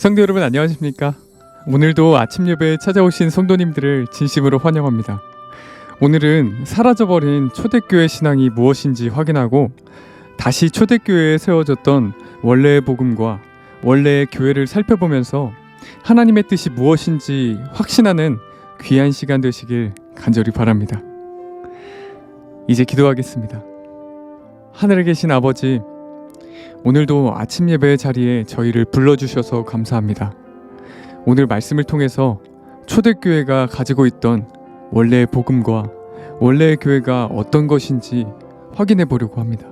성도 여러분 안녕하십니까? 오늘도 아침 예배에 찾아오신 성도님들을 진심으로 환영합니다. 오늘은 사라져버린 초대교회 신앙이 무엇인지 확인하고 다시 초대교회에 세워졌던 원래의 복음과 원래의 교회를 살펴보면서 하나님의 뜻이 무엇인지 확신하는 귀한 시간 되시길 간절히 바랍니다. 이제 기도하겠습니다. 하늘에 계신 아버지, 오늘도 아침 예배의 자리에 저희를 불러주셔서 감사합니다. 오늘 말씀을 통해서 초대교회가 가지고 있던 원래의 복음과 원래의 교회가 어떤 것인지 확인해 보려고 합니다.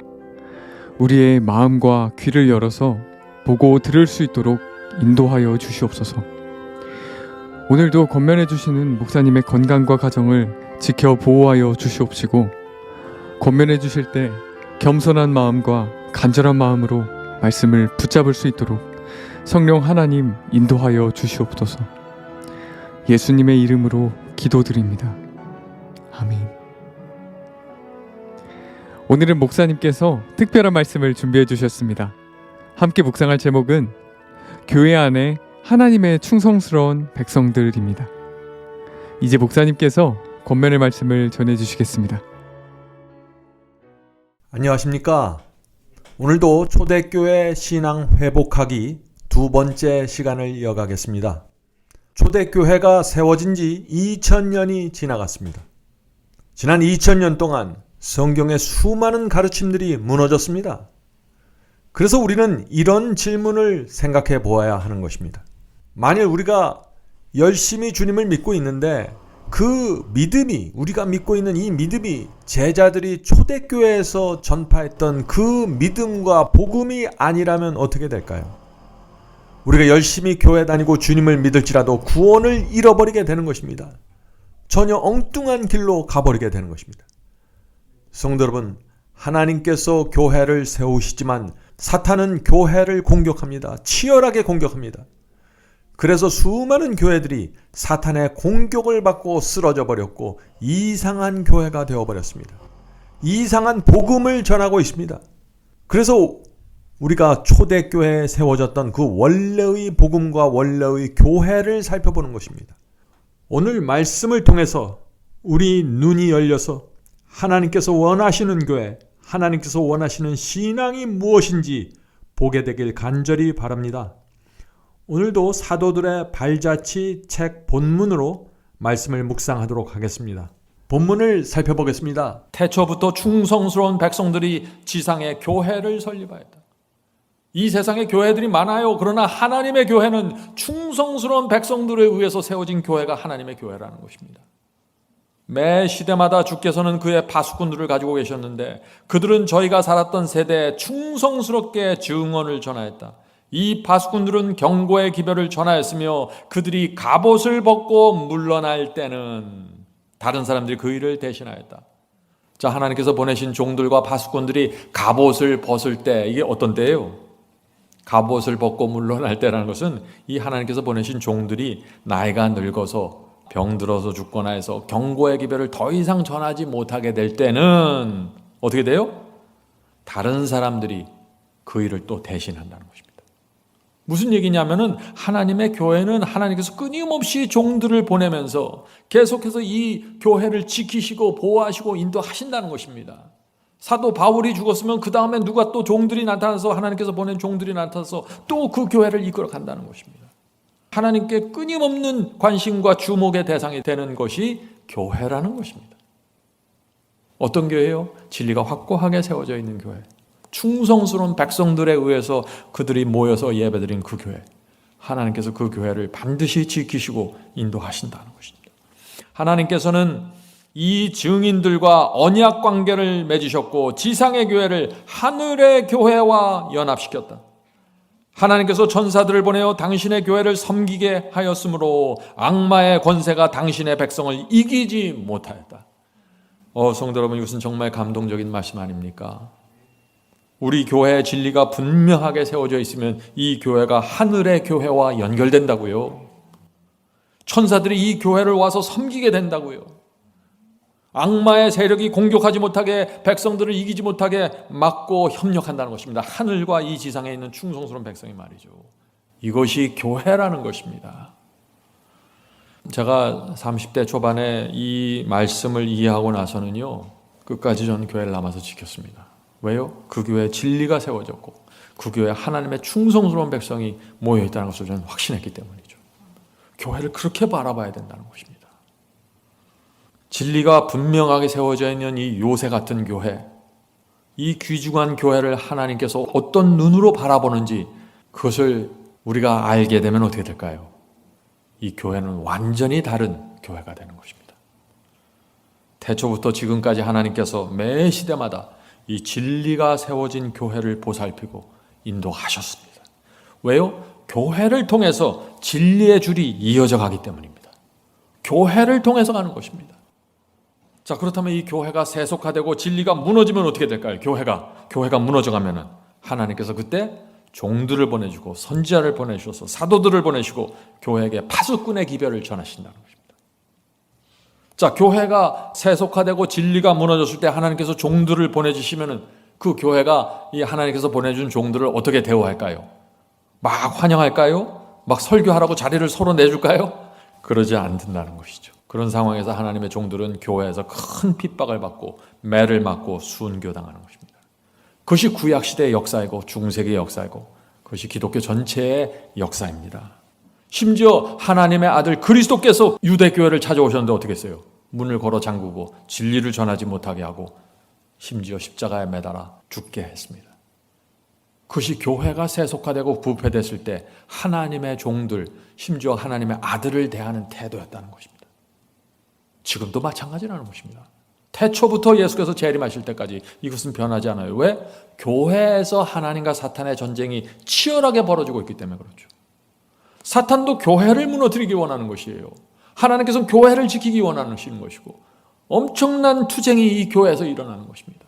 우리의 마음과 귀를 열어서 보고 들을 수 있도록 인도하여 주시옵소서. 오늘도 권면해 주시는 목사님의 건강과 가정을 지켜 보호하여 주시옵시고, 권면해 주실 때 겸손한 마음과 간절한 마음으로 말씀을 붙잡을 수 있도록 성령 하나님 인도하여 주시옵소서. 예수님의 이름으로 기도드립니다. 아멘. 오늘은 목사님께서 특별한 말씀을 준비해 주셨습니다. 함께 묵상할 제목은 교회 안에 하나님의 충성스러운 백성들입니다. 이제 목사님께서 권면의 말씀을 전해 주시겠습니다. 안녕하십니까? 오늘도 초대교회 신앙 회복하기 두 번째 시간을 이어가겠습니다. 초대교회가 세워진 지 2000년이 지나갔습니다. 지난 2000년 동안 성경의 수많은 가르침들이 무너졌습니다. 그래서 우리는 이런 질문을 생각해 보아야 하는 것입니다. 만일 우리가 열심히 주님을 믿고 있는데 그 믿음이, 우리가 믿고 있는 이 믿음이 제자들이 초대교회에서 전파했던 그 믿음과 복음이 아니라면 어떻게 될까요? 우리가 열심히 교회 다니고 주님을 믿을지라도 구원을 잃어버리게 되는 것입니다. 전혀 엉뚱한 길로 가버리게 되는 것입니다. 성도 여러분, 하나님께서 교회를 세우시지만 사탄은 교회를 공격합니다. 치열하게 공격합니다. 그래서 수많은 교회들이 사탄의 공격을 받고 쓰러져 버렸고 이상한 교회가 되어버렸습니다. 이상한 복음을 전하고 있습니다. 그래서 우리가 초대교회에 세워졌던 그 원래의 복음과 원래의 교회를 살펴보는 것입니다. 오늘 말씀을 통해서 우리 눈이 열려서 하나님께서 원하시는 교회, 하나님께서 원하시는 신앙이 무엇인지 보게 되길 간절히 바랍니다. 오늘도 사도들의 발자취 책 본문으로 말씀을 묵상하도록 하겠습니다. 본문을 살펴보겠습니다. 태초부터 충성스러운 백성들이 지상에 교회를 설립하였다. 이 세상에 교회들이 많아요. 그러나 하나님의 교회는 충성스러운 백성들에 의해서 세워진 교회가 하나님의 교회라는 것입니다. 매 시대마다 주께서는 그의 파수꾼들을 가지고 계셨는데 그들은 저희가 살았던 세대에 충성스럽게 증언을 전하였다. 이 파수꾼들은 경고의 기별을 전하였으며 그들이 갑옷을 벗고 물러날 때는 다른 사람들이 그 일을 대신하였다. 자, 하나님께서 보내신 종들과 파수꾼들이 갑옷을 벗을 때, 이게 어떤 때예요? 갑옷을 벗고 물러날 때라는 것은 이 하나님께서 보내신 종들이 나이가 늙어서 병들어서 죽거나 해서 경고의 기별을 더 이상 전하지 못하게 될 때는 어떻게 돼요? 다른 사람들이 그 일을 또 대신한다는 것입니다. 무슨 얘기냐면은 하나님의 교회는 하나님께서 끊임없이 종들을 보내면서 계속해서 이 교회를 지키시고 보호하시고 인도하신다는 것입니다. 사도 바울이 죽었으면 그 다음에 누가 또 종들이 나타나서 하나님께서 보낸 종들이 나타나서 또 그 교회를 이끌어 간다는 것입니다. 하나님께 끊임없는 관심과 주목의 대상이 되는 것이 교회라는 것입니다. 어떤 교회요? 진리가 확고하게 세워져 있는 교회. 충성스러운 백성들에 의해서 그들이 모여서 예배드린 그 교회. 하나님께서 그 교회를 반드시 지키시고 인도하신다는 것입니다. 하나님께서는 이 증인들과 언약 관계를 맺으셨고 지상의 교회를 하늘의 교회와 연합시켰다. 하나님께서 천사들을 보내어 당신의 교회를 섬기게 하였으므로 악마의 권세가 당신의 백성을 이기지 못하였다. 성도 여러분, 이것은 정말 감동적인 말씀 아닙니까? 우리 교회의 진리가 분명하게 세워져 있으면 이 교회가 하늘의 교회와 연결된다고요. 천사들이 이 교회를 와서 섬기게 된다고요. 악마의 세력이 공격하지 못하게, 백성들을 이기지 못하게 막고 협력한다는 것입니다. 하늘과 이 지상에 있는 충성스러운 백성이 말이죠. 이것이 교회라는 것입니다. 제가 30대 초반에 이 말씀을 이해하고 나서는요, 끝까지 저는 교회를 남아서 지켰습니다. 왜요? 그 교회에 진리가 세워졌고 그 교회에 하나님의 충성스러운 백성이 모여있다는 것을 저는 확신했기 때문이죠. 교회를 그렇게 바라봐야 된다는 것입니다. 진리가 분명하게 세워져 있는 이 요새 같은 교회, 이 귀중한 교회를 하나님께서 어떤 눈으로 바라보는지 그것을 우리가 알게 되면 어떻게 될까요? 이 교회는 완전히 다른 교회가 되는 것입니다. 태초부터 지금까지 하나님께서 매 시대마다 이 진리가 세워진 교회를 보살피고 인도하셨습니다. 왜요? 교회를 통해서 진리의 줄이 이어져 가기 때문입니다. 교회를 통해서 가는 것입니다. 자, 그렇다면 이 교회가 세속화되고 진리가 무너지면 어떻게 될까요? 교회가 무너져가면은 하나님께서 그때 종들을 보내주고 선지자를 보내주셔서 사도들을 보내시고 교회에게 파수꾼의 기별을 전하신다는 것입니다. 자, 교회가 세속화되고 진리가 무너졌을 때 하나님께서 종들을 보내주시면은 그 교회가 이 하나님께서 보내준 종들을 어떻게 대우할까요? 막 환영할까요? 막 설교하라고 자리를 서로 내줄까요? 그러지 않는다는 것이죠. 그런 상황에서 하나님의 종들은 교회에서 큰 핍박을 받고 매를 맞고 순교당하는 것입니다. 그것이 구약시대의 역사이고 중세기의 역사이고 그것이 기독교 전체의 역사입니다. 심지어 하나님의 아들 그리스도께서 유대교회를 찾아오셨는데 어떻게 했어요? 문을 걸어 잠그고 진리를 전하지 못하게 하고 심지어 십자가에 매달아 죽게 했습니다. 그것이 교회가 세속화되고 부패됐을 때 하나님의 종들, 심지어 하나님의 아들을 대하는 태도였다는 것입니다. 지금도 마찬가지라는 것입니다. 태초부터 예수께서 재림하실 때까지 이것은 변하지 않아요. 왜? 교회에서 하나님과 사탄의 전쟁이 치열하게 벌어지고 있기 때문에 그렇죠. 사탄도 교회를 무너뜨리기 원하는 것이에요. 하나님께서는 교회를 지키기 원하시는 것이고 엄청난 투쟁이 이 교회에서 일어나는 것입니다.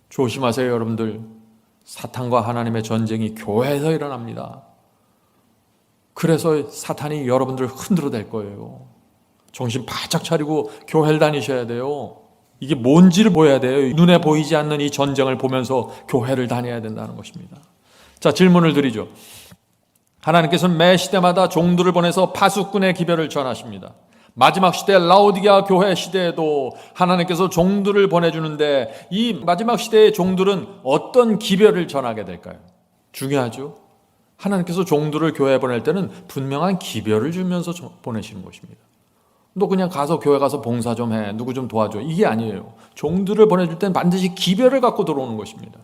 조심하세요, 여러분들. 사탄과 하나님의 전쟁이 교회에서 일어납니다. 그래서 사탄이 여러분들을 흔들어댈 거예요. 정신 바짝 차리고 교회를 다니셔야 돼요. 이게 뭔지를 보여야 돼요. 눈에 보이지 않는 이 전쟁을 보면서 교회를 다녀야 된다는 것입니다. 자, 질문을 드리죠. 하나님께서는 매 시대마다 종들을 보내서 파수꾼의 기별을 전하십니다. 마지막 시대 라오디게아 교회 시대에도 하나님께서 종들을 보내주는데 이 마지막 시대의 종들은 어떤 기별을 전하게 될까요? 중요하죠. 하나님께서 종들을 교회에 보낼 때는 분명한 기별을 주면서 보내시는 것입니다. 너 그냥 가서 교회 가서 봉사 좀 해, 누구 좀 도와줘, 이게 아니에요. 종들을 보내줄 때는 반드시 기별을 갖고 들어오는 것입니다.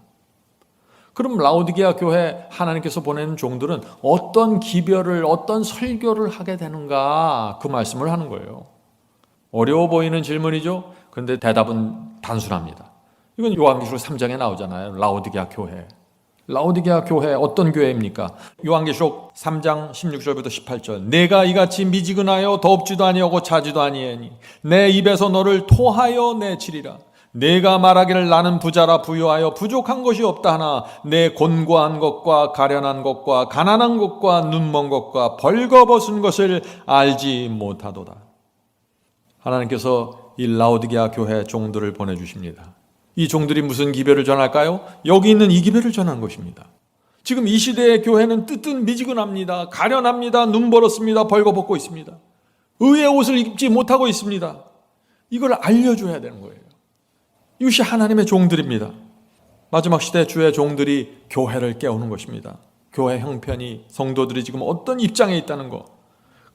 그럼 라오디게아 교회 하나님께서 보내는 종들은 어떤 기별을, 어떤 설교를 하게 되는가, 그 말씀을 하는 거예요. 어려워 보이는 질문이죠. 그런데 대답은 단순합니다. 이건 요한계시록 3장에 나오잖아요. 라오디게아 교회. 라오디게아 교회 어떤 교회입니까? 요한계시록 3장 16절부터 18절. 내가 이같이 미지근하여 덥지도 아니하고 차지도 아니하니 내 입에서 너를 토하여 내치리라. 내가 말하기를 나는 부자라 부유하여 부족한 것이 없다 하나 내 곤고한 것과 가련한 것과 가난한 것과 눈먼 것과 벌거벗은 것을 알지 못하도다. 하나님께서 이 라오디게아 교회 종들을 보내주십니다. 이 종들이 무슨 기별을 전할까요? 여기 있는 이 기별을 전한 것입니다. 지금 이 시대의 교회는 뜨뜻미지근합니다. 가련합니다. 눈 벌었습니다. 벌거벗고 있습니다. 의의 옷을 입지 못하고 있습니다. 이걸 알려줘야 되는 거예요. 이것이 하나님의 종들입니다. 마지막 시대 주의 종들이 교회를 깨우는 것입니다. 교회 형편이, 성도들이 지금 어떤 입장에 있다는 것,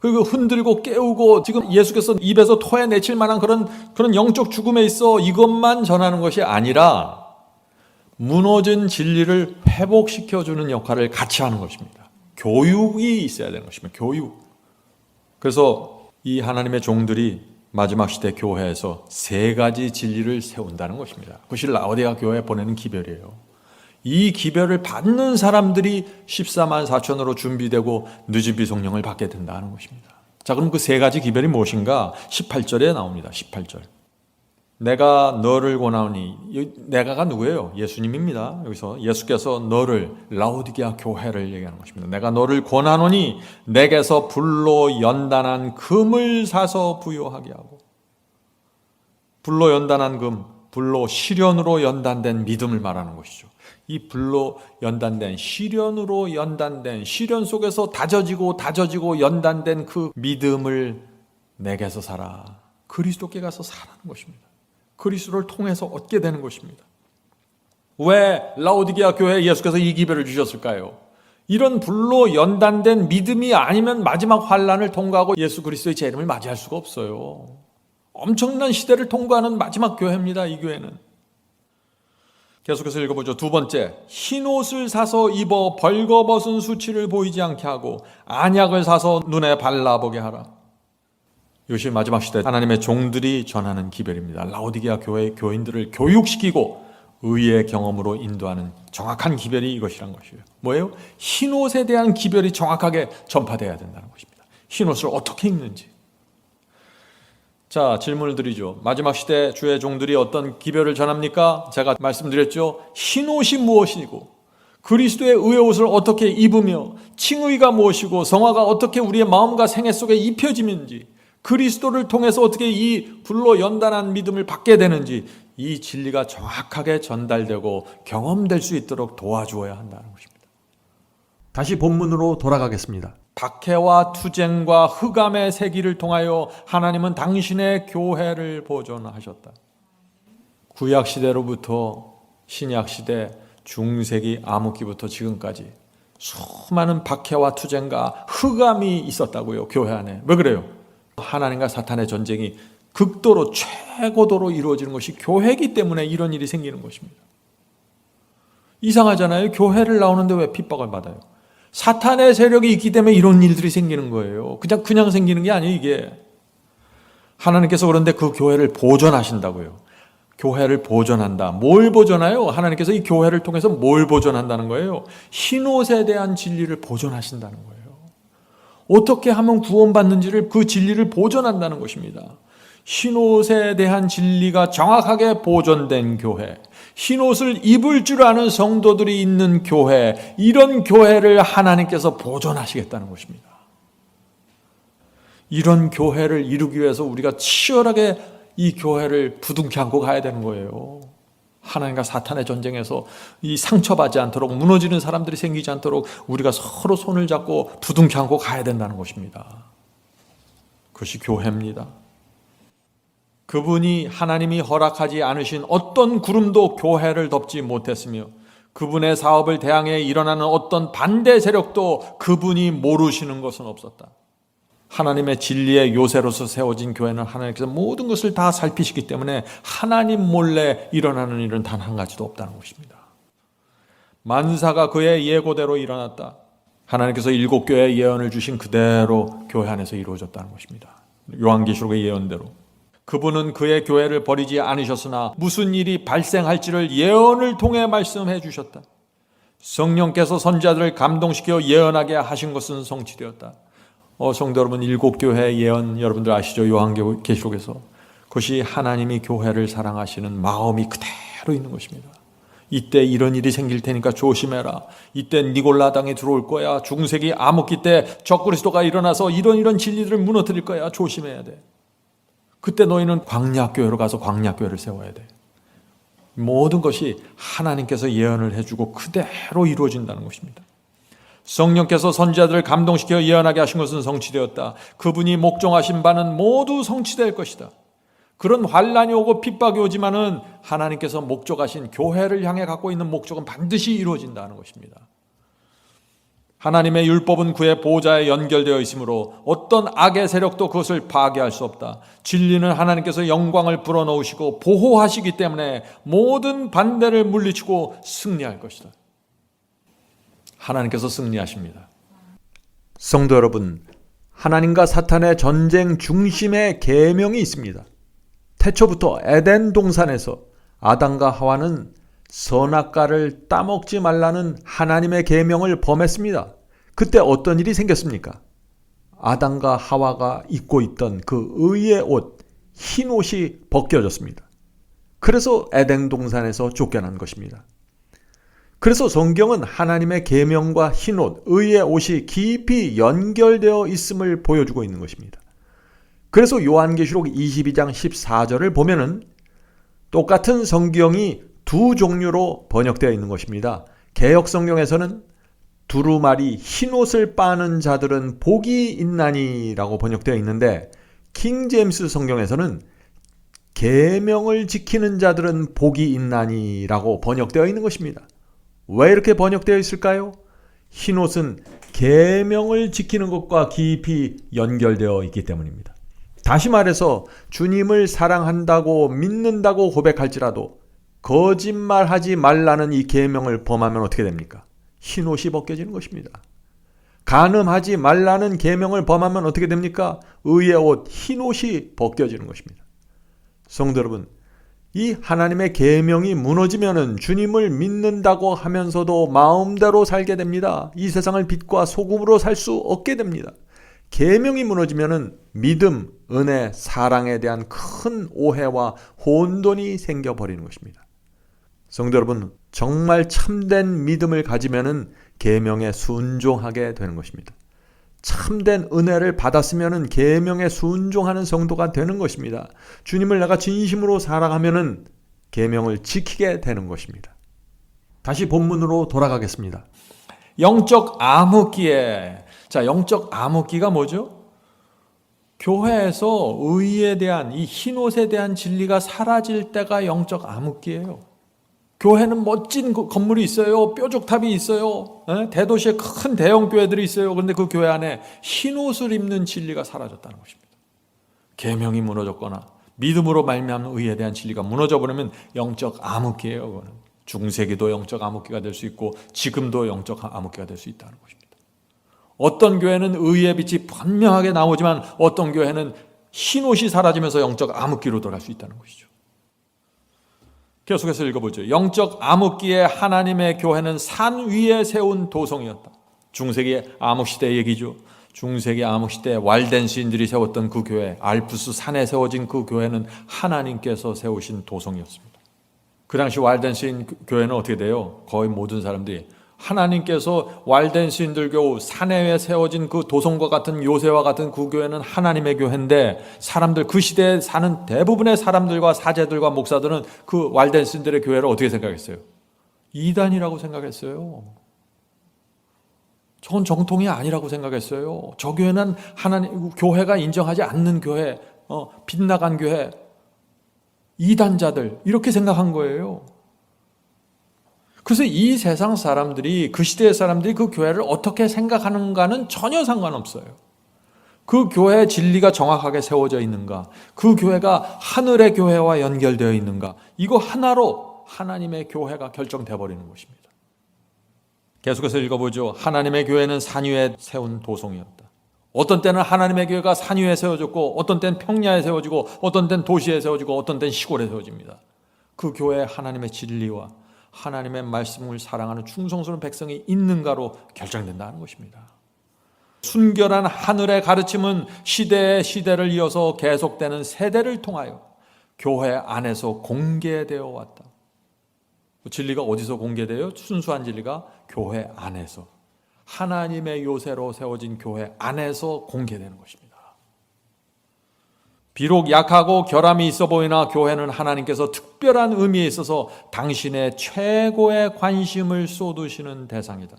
그리고 흔들고 깨우고 지금 예수께서 입에서 토해내칠 만한 그런 영적 죽음에 있어 이것만 전하는 것이 아니라 무너진 진리를 회복시켜주는 역할을 같이 하는 것입니다. 교육이 있어야 되는 것입니다. 교육. 그래서 이 하나님의 종들이 마지막 시대 교회에서 3가지 진리를 세운다는 것입니다. 그것이 라오디게아 교회에 보내는 기별이에요. 이 기별을 받는 사람들이 14만 4천으로 준비되고 늦은 비성령을 받게 된다는 것입니다. 자, 그럼 그 3가지 기별이 무엇인가? 18절에 나옵니다. 18절. 내가 너를 권하오니, 내가가 누구예요? 예수님입니다. 여기서 예수께서 너를, 라오디게아 교회를 얘기하는 것입니다. 내가 너를 권하노니 내게서 불로 연단한 금을 사서 부요하게 하고, 불로 연단한 금, 불로 시련으로 연단된 믿음을 말하는 것이죠. 이 불로 연단된, 시련으로 연단된, 시련 속에서 다져지고 연단된 그 믿음을 내게서 살아. 그리스도께 가서 살아는 것입니다. 그리스도를 통해서 얻게 되는 것입니다. 왜 라오디게아 교회에 예수께서 이 기별을 주셨을까요? 이런 불로 연단된 믿음이 아니면 마지막 환란을 통과하고 예수 그리스도의 재림을 맞이할 수가 없어요. 엄청난 시대를 통과하는 마지막 교회입니다. 이 교회는. 계속해서 읽어보죠. 두 번째, 흰옷을 사서 입어 벌거벗은 수치를 보이지 않게 하고 안약을 사서 눈에 발라보게 하라. 이것이 마지막 시대 하나님의 종들이 전하는 기별입니다. 라오디게아 교회의 교인들을 교육시키고 의의 경험으로 인도하는 정확한 기별이 이것이란 것이에요. 뭐예요? 흰옷에 대한 기별이 정확하게 전파되어야 된다는 것입니다. 흰옷을 어떻게 입는지. 자, 질문을 드리죠. 마지막 시대 주의 종들이 어떤 기별을 전합니까? 제가 말씀드렸죠. 흰옷이 무엇이고 그리스도의 의의 옷을 어떻게 입으며 칭의가 무엇이고 성화가 어떻게 우리의 마음과 생애 속에 입혀지는지, 그리스도를 통해서 어떻게 이 불로 연단한 믿음을 받게 되는지, 이 진리가 정확하게 전달되고 경험될 수 있도록 도와주어야 한다는 것입니다. 다시 본문으로 돌아가겠습니다. 박해와 투쟁과 흑암의 세기를 통하여 하나님은 당신의 교회를 보존하셨다. 구약시대로부터 신약시대, 중세기, 암흑기부터 지금까지 수많은 박해와 투쟁과 흑암이 있었다고요. 교회 안에. 왜 그래요? 하나님과 사탄의 전쟁이 극도로 최고도로 이루어지는 것이 교회이기 때문에 이런 일이 생기는 것입니다. 이상하잖아요. 교회를 나오는데 왜 핍박을 받아요? 사탄의 세력이 있기 때문에 이런 일들이 생기는 거예요. 그냥 생기는 게 아니에요. 이게 하나님께서 그런데 그 교회를 보존하신다고요. 교회를 보존한다. 뭘 보존해요? 하나님께서 이 교회를 통해서 뭘 보존한다는 거예요? 흰옷에 대한 진리를 보존하신다는 거예요. 어떻게 하면 구원받는지를, 그 진리를 보존한다는 것입니다. 흰옷에 대한 진리가 정확하게 보존된 교회, 흰옷을 입을 줄 아는 성도들이 있는 교회, 이런 교회를 하나님께서 보존하시겠다는 것입니다. 이런 교회를 이루기 위해서 우리가 치열하게 이 교회를 부둥켜 안고 가야 되는 거예요. 하나님과 사탄의 전쟁에서 이 상처받지 않도록, 무너지는 사람들이 생기지 않도록 우리가 서로 손을 잡고 부둥켜 안고 가야 된다는 것입니다. 그것이 교회입니다. 그분이, 하나님이 허락하지 않으신 어떤 구름도 교회를 덮지 못했으며 그분의 사업을 대항해 일어나는 어떤 반대 세력도 그분이 모르시는 것은 없었다. 하나님의 진리의 요새로서 세워진 교회는 하나님께서 모든 것을 다 살피시기 때문에 하나님 몰래 일어나는 일은 단 한 가지도 없다는 것입니다. 만사가 그의 예고대로 일어났다. 하나님께서 7교회의 예언을 주신 그대로 교회 안에서 이루어졌다는 것입니다. 요한계시록의 예언대로. 그분은 그의 교회를 버리지 않으셨으나 무슨 일이 발생할지를 예언을 통해 말씀해 주셨다. 성령께서 선지자들을 감동시켜 예언하게 하신 것은 성취되었다. 성도 여러분, 7교회의 예언 여러분들 아시죠? 요한계시록에서. 그것이 하나님이 교회를 사랑하시는 마음이 그대로 있는 것입니다. 이때 이런 일이 생길 테니까 조심해라. 이때 니골라 당이 들어올 거야. 중세기 암흑기 때 적그리스도가 일어나서 이런 진리들을 무너뜨릴 거야. 조심해야 돼. 그때 너희는 광야교회로 가서 광야교회를 세워야 돼. 모든 것이 하나님께서 예언을 해주고 그대로 이루어진다는 것입니다. 성령께서 선지자들을 감동시켜 예언하게 하신 것은 성취되었다. 그분이 목정하신 바는 모두 성취될 것이다. 그런 환란이 오고 핍박이 오지만은 하나님께서 목적하신 교회를 향해 갖고 있는 목적은 반드시 이루어진다는 것입니다. 하나님의 율법은 그의 보좌에 연결되어 있으므로 어떤 악의 세력도 그것을 파괴할 수 없다. 진리는 하나님께서 영광을 불어넣으시고 보호하시기 때문에 모든 반대를 물리치고 승리할 것이다. 하나님께서 승리하십니다. 성도 여러분, 하나님과 사탄의 전쟁 중심에 계명이 있습니다. 태초부터 에덴 동산에서 아담과 하와는 선악과를 따먹지 말라는 하나님의 계명을 범했습니다. 그때 어떤 일이 생겼습니까? 아담과 하와가 입고 있던 그 의의 옷, 흰 옷이 벗겨졌습니다. 그래서 에덴 동산에서 쫓겨난 것입니다. 그래서 성경은 하나님의 계명과 흰 옷, 의의 옷이 깊이 연결되어 있음을 보여주고 있는 것입니다. 그래서 요한계시록 22장 14절을 보면은 똑같은 성경이 두 종류로 번역되어 있는 것입니다. 개역 성경에서는 두루마리 흰옷을 빠는 자들은 복이 있나니라고 번역되어 있는데 킹 제임스 성경에서는 계명을 지키는 자들은 복이 있나니라고 번역되어 있는 것입니다. 왜 이렇게 번역되어 있을까요? 흰옷은 계명을 지키는 것과 깊이 연결되어 있기 때문입니다. 다시 말해서 주님을 사랑한다고 믿는다고 고백할지라도 거짓말하지 말라는 이 계명을 범하면 어떻게 됩니까? 흰옷이 벗겨지는 것입니다. 간음하지 말라는 계명을 범하면 어떻게 됩니까? 의의 옷, 흰옷이 벗겨지는 것입니다. 성도 여러분, 이 하나님의 계명이 무너지면은 주님을 믿는다고 하면서도 마음대로 살게 됩니다. 이 세상을 빛과 소금으로 살 수 없게 됩니다. 계명이 무너지면은 믿음, 은혜, 사랑에 대한 큰 오해와 혼돈이 생겨버리는 것입니다. 성도 여러분, 정말 참된 믿음을 가지면은 계명에 순종하게 되는 것입니다. 참된 은혜를 받았으면은 계명에 순종하는 성도가 되는 것입니다. 주님을 내가 진심으로 사랑하면은 계명을 지키게 되는 것입니다. 다시 본문으로 돌아가겠습니다. 영적 암흑기에, 자, 영적 암흑기가 뭐죠? 교회에서 의에 대한, 이 흰옷에 대한 진리가 사라질 때가 영적 암흑기예요. 교회는 멋진 건물이 있어요. 뾰족탑이 있어요. 대도시에 큰 대형 교회들이 있어요. 그런데 그 교회 안에 흰옷을 입는 진리가 사라졌다는 것입니다. 계명이 무너졌거나 믿음으로 말미암는 의에 대한 진리가 무너져버리면 영적 암흑기예요. 그거는 중세기도 영적 암흑기가 될 수 있고 지금도 영적 암흑기가 될 수 있다는 것입니다. 어떤 교회는 의의 빛이 분명하게 나오지만 어떤 교회는 흰옷이 사라지면서 영적 암흑기로 돌아갈 수 있다는 것이죠. 계속해서 읽어보죠. 영적 암흑기에 하나님의 교회는 산 위에 세운 도성이었다. 중세기 암흑시대 얘기죠. 중세기 암흑시대 왈덴시인들이 세웠던 그 교회, 알프스 산에 세워진 그 교회는 하나님께서 세우신 도성이었습니다. 그 당시 왈덴시인 교회는 어떻게 돼요? 거의 모든 사람들이 하나님께서 왈덴시인들교 산에 세워진 그 도성과 같은 요새와 같은 그 교회는 하나님의 교회인데 사람들, 그 시대에 사는 대부분의 사람들과 사제들과 목사들은 그 왈덴시인들의 교회를 어떻게 생각했어요? 이단이라고 생각했어요. 저건 정통이 아니라고 생각했어요. 저 교회는 하나님, 교회가 인정하지 않는 교회, 빗나간 교회, 이단자들, 이렇게 생각한 거예요. 그래서 이 세상 사람들이, 그 시대의 사람들이 그 교회를 어떻게 생각하는가는 전혀 상관없어요. 그 교회의 진리가 정확하게 세워져 있는가, 그 교회가 하늘의 교회와 연결되어 있는가, 이거 하나로 하나님의 교회가 결정돼 버리는 것입니다. 계속해서 읽어보죠. 하나님의 교회는 산 위에 세운 도성이었다. 어떤 때는 하나님의 교회가 산 위에 세워졌고, 어떤 때는 평야에 세워지고, 어떤 때는 도시에 세워지고, 어떤 때는 시골에 세워집니다. 그 교회에 하나님의 진리와 하나님의 말씀을 사랑하는 충성스러운 백성이 있는가로 결정된다는 것입니다. 순결한 하늘의 가르침은 시대의 시대를 이어서 계속되는 세대를 통하여 교회 안에서 공개되어 왔다. 진리가 어디서 공개돼요? 순수한 진리가 교회 안에서, 하나님의 요새로 세워진 교회 안에서 공개되는 것입니다. 비록 약하고 결함이 있어 보이나 교회는 하나님께서 특별한 의미에 있어서 당신의 최고의 관심을 쏟으시는 대상이다.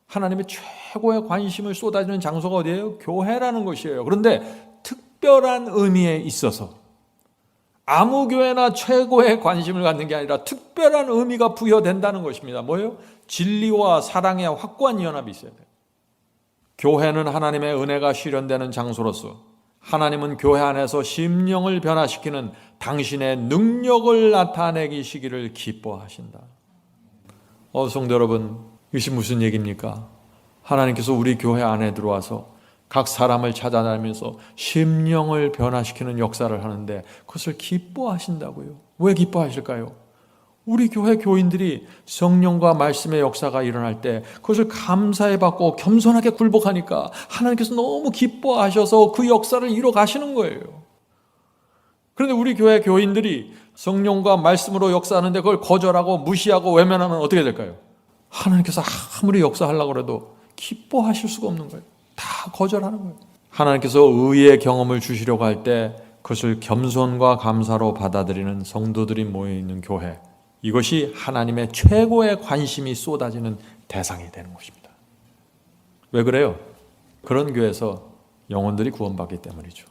하나님의 최고의 관심을 쏟아지는 장소가 어디예요? 교회라는 것이에요. 그런데 특별한 의미에 있어서 아무 교회나 최고의 관심을 갖는 게 아니라 특별한 의미가 부여된다는 것입니다. 뭐예요? 진리와 사랑의 확고한 연합이 있어야 돼요. 교회는 하나님의 은혜가 실현되는 장소로서 하나님은 교회 안에서 심령을 변화시키는 당신의 능력을 나타내기시기를 기뻐하신다. 성도 여러분, 이것이 무슨 얘기입니까? 하나님께서 우리 교회 안에 들어와서 각 사람을 찾아다니면서 심령을 변화시키는 역사를 하는데 그것을 기뻐하신다고요. 왜 기뻐하실까요? 우리 교회 교인들이 성령과 말씀의 역사가 일어날 때 그것을 감사해 받고 겸손하게 굴복하니까 하나님께서 너무 기뻐하셔서 그 역사를 이뤄 가시는 거예요. 그런데 우리 교회 교인들이 성령과 말씀으로 역사하는데 그걸 거절하고 무시하고 외면하면 어떻게 될까요? 하나님께서 아무리 역사하려고 해도 기뻐하실 수가 없는 거예요. 다 거절하는 거예요. 하나님께서 의의 경험을 주시려고 할 때 그것을 겸손과 감사로 받아들이는 성도들이 모여있는 교회, 이것이 하나님의 최고의 관심이 쏟아지는 대상이 되는 것입니다. 왜 그래요? 그런 교회에서 영혼들이 구원받기 때문이죠.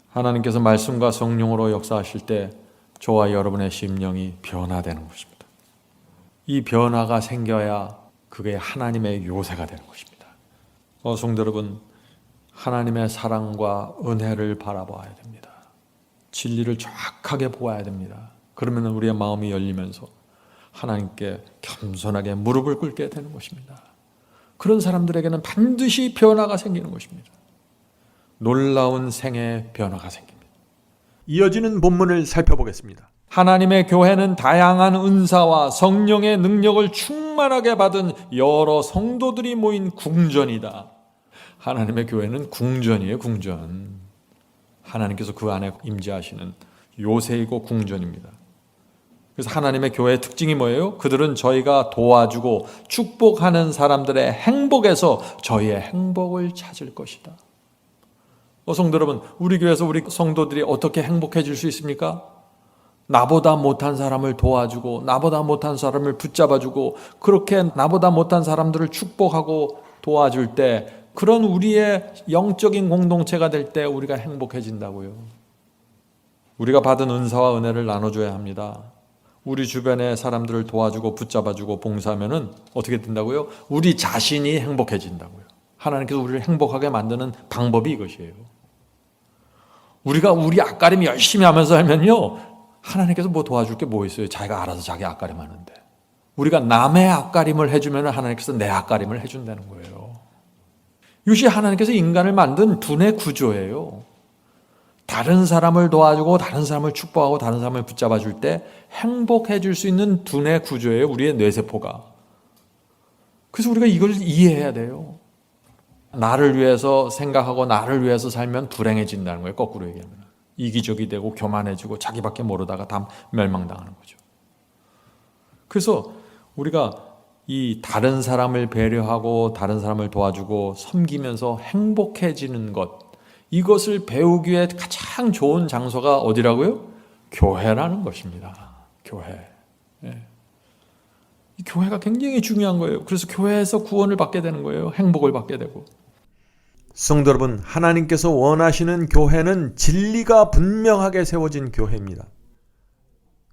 하나님께서 말씀과 성령으로 역사하실 때 저와 여러분의 심령이 변화되는 것입니다. 이 변화가 생겨야 그게 하나님의 요새가 되는 것입니다. 성도 여러분, 하나님의 사랑과 은혜를 바라봐야 됩니다. 진리를 정확하게 보아야 됩니다. 그러면 우리의 마음이 열리면서 하나님께 겸손하게 무릎을 꿇게 되는 것입니다. 그런 사람들에게는 반드시 변화가 생기는 것입니다. 놀라운 생의 변화가 생깁니다. 이어지는 본문을 살펴보겠습니다. 하나님의 교회는 다양한 은사와 성령의 능력을 충만하게 받은 여러 성도들이 모인 궁전이다. 하나님의 교회는 궁전이에요, 궁전. 하나님께서 그 안에 임재하시는 요새이고 궁전입니다. 그래서 하나님의 교회의 특징이 뭐예요? 그들은 저희가 도와주고 축복하는 사람들의 행복에서 저희의 행복을 찾을 것이다. 성도 여러분, 우리 교회에서 우리 성도들이 어떻게 행복해질 수 있습니까? 나보다 못한 사람을 도와주고 나보다 못한 사람을 붙잡아주고 그렇게 나보다 못한 사람들을 축복하고 도와줄 때, 그런 우리의 영적인 공동체가 될 때 우리가 행복해진다고요. 우리가 받은 은사와 은혜를 나눠줘야 합니다. 우리 주변의 사람들을 도와주고 붙잡아주고 봉사하면은 어떻게 된다고요? 우리 자신이 행복해진다고요. 하나님께서 우리를 행복하게 만드는 방법이 이것이에요. 우리가 우리 앞가림 열심히 하면서 하면요, 하나님께서 뭐 도와줄 게 뭐 있어요? 자기가 알아서 자기 앞가림 하는데. 우리가 남의 앞가림을 해주면 하나님께서 내 앞가림을 해준다는 거예요. 이것이 하나님께서 인간을 만든 두뇌 구조예요. 다른 사람을 도와주고 다른 사람을 축복하고 다른 사람을 붙잡아 줄 때 행복해 줄 수 있는 두뇌 구조예요, 우리의 뇌세포가. 그래서 우리가 이걸 이해해야 돼요. 나를 위해서 생각하고 나를 위해서 살면 불행해진다는 거예요, 거꾸로 얘기하면. 이기적이 되고 교만해지고 자기밖에 모르다가 다 멸망당하는 거죠. 그래서 우리가 이 다른 사람을 배려하고 다른 사람을 도와주고 섬기면서 행복해지는 것, 이것을 배우기 위해 가장 좋은 장소가 어디라고요? 교회라는 것입니다. 교회. 예. 이 교회가 굉장히 중요한 거예요. 그래서 교회에서 구원을 받게 되는 거예요. 행복을 받게 되고. 성도 여러분, 하나님께서 원하시는 교회는 진리가 분명하게 세워진 교회입니다.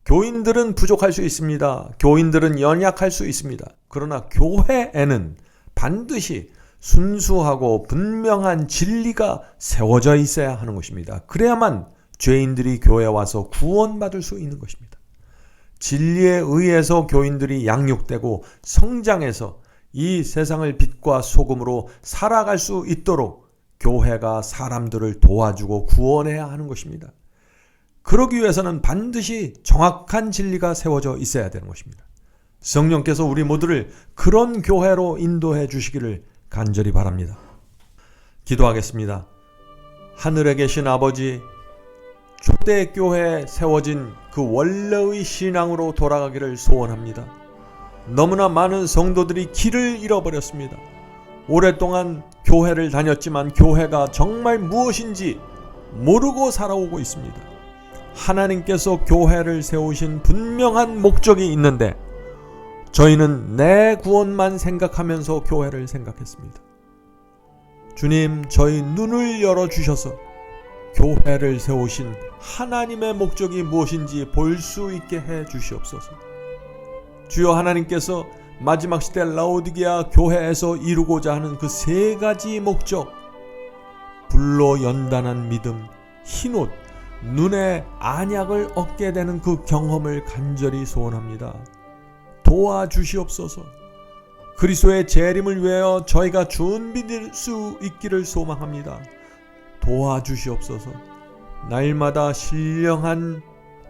교인들은 부족할 수 있습니다. 교인들은 연약할 수 있습니다. 그러나 교회에는 반드시 순수하고 분명한 진리가 세워져 있어야 하는 것입니다. 그래야만 죄인들이 교회에 와서 구원받을 수 있는 것입니다. 진리에 의해서 교인들이 양육되고 성장해서 이 세상을 빛과 소금으로 살아갈 수 있도록 교회가 사람들을 도와주고 구원해야 하는 것입니다. 그러기 위해서는 반드시 정확한 진리가 세워져 있어야 되는 것입니다. 성령께서 우리 모두를 그런 교회로 인도해 주시기를 간절히 바랍니다. 기도하겠습니다. 하늘에 계신 아버지, 초대교회에 세워진 그 원래의 신앙으로 돌아가기를 소원합니다. 너무나 많은 성도들이 길을 잃어버렸습니다. 오랫동안 교회를 다녔지만 교회가 정말 무엇인지 모르고 살아오고 있습니다. 하나님께서 교회를 세우신 분명한 목적이 있는데 저희는 내 구원만 생각하면서 교회를 생각했습니다. 주님, 저희 눈을 열어주셔서 교회를 세우신 하나님의 목적이 무엇인지 볼 수 있게 해 주시옵소서. 주여, 하나님께서 마지막 시대 라오디게아 교회에서 이루고자 하는 그 세 가지 목적, 불로 연단한 믿음, 흰옷, 눈에 안약을 얻게 되는 그 경험을 간절히 소원합니다. 도와주시옵소서. 그리스도의 재림을 위하여 저희가 준비될 수 있기를 소망합니다. 도와주시옵소서. 날마다 신령한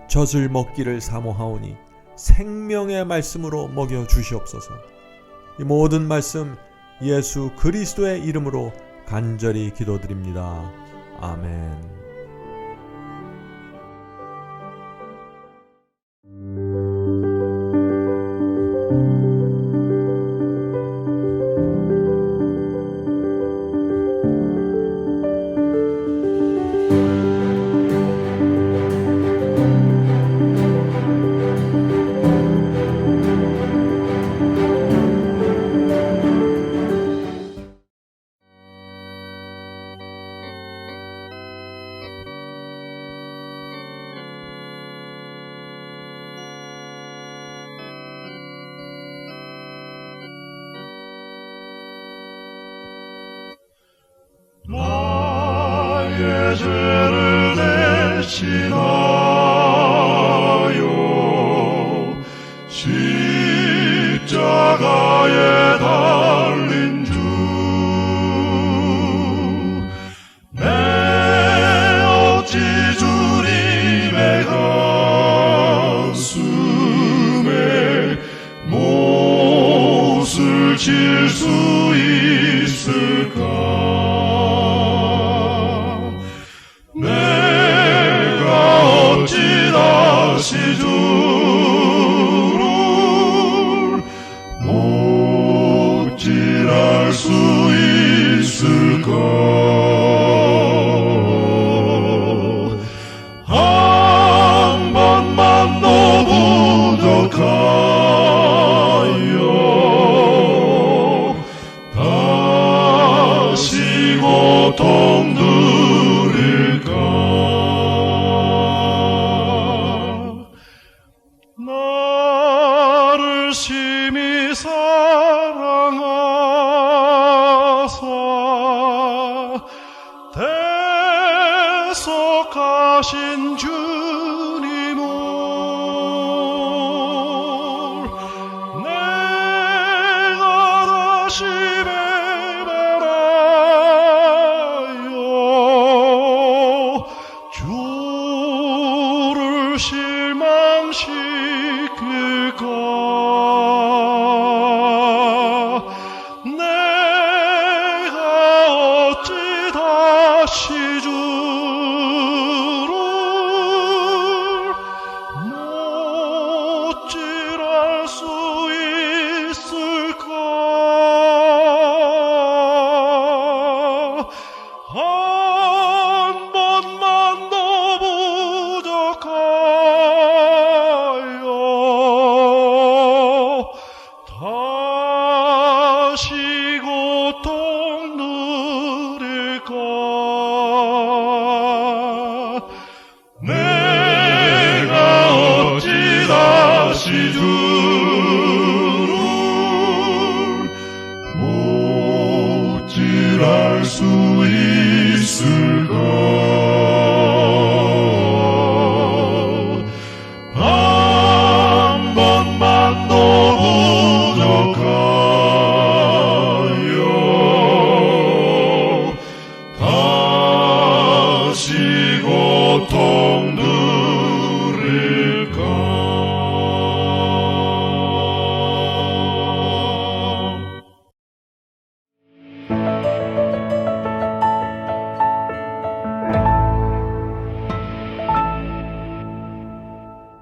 젖을 먹기를 사모하오니 생명의 말씀으로 먹여주시옵소서. 이 모든 말씀 예수 그리스도의 이름으로 간절히 기도드립니다. 아멘. 죄를 대신하여 십자가에 달린 주, 내 어찌 주님의 가슴에 못을 칠 수 있을까? 내가 어찌 다시 주를 못질할 수 있을까? 한 번만 더 부족하여 다시 고통 들일까? 나를 심히 사랑하사 대속하신 주님을 내가 다시 배반하여 주를 실망시킬까? 내가 어찌 다시 주를 못질할 수 있을까? 한 번만 더 부족하여 다시 고통 누릴까? 내가 어찌 다시 주를 못질할 수 있을까?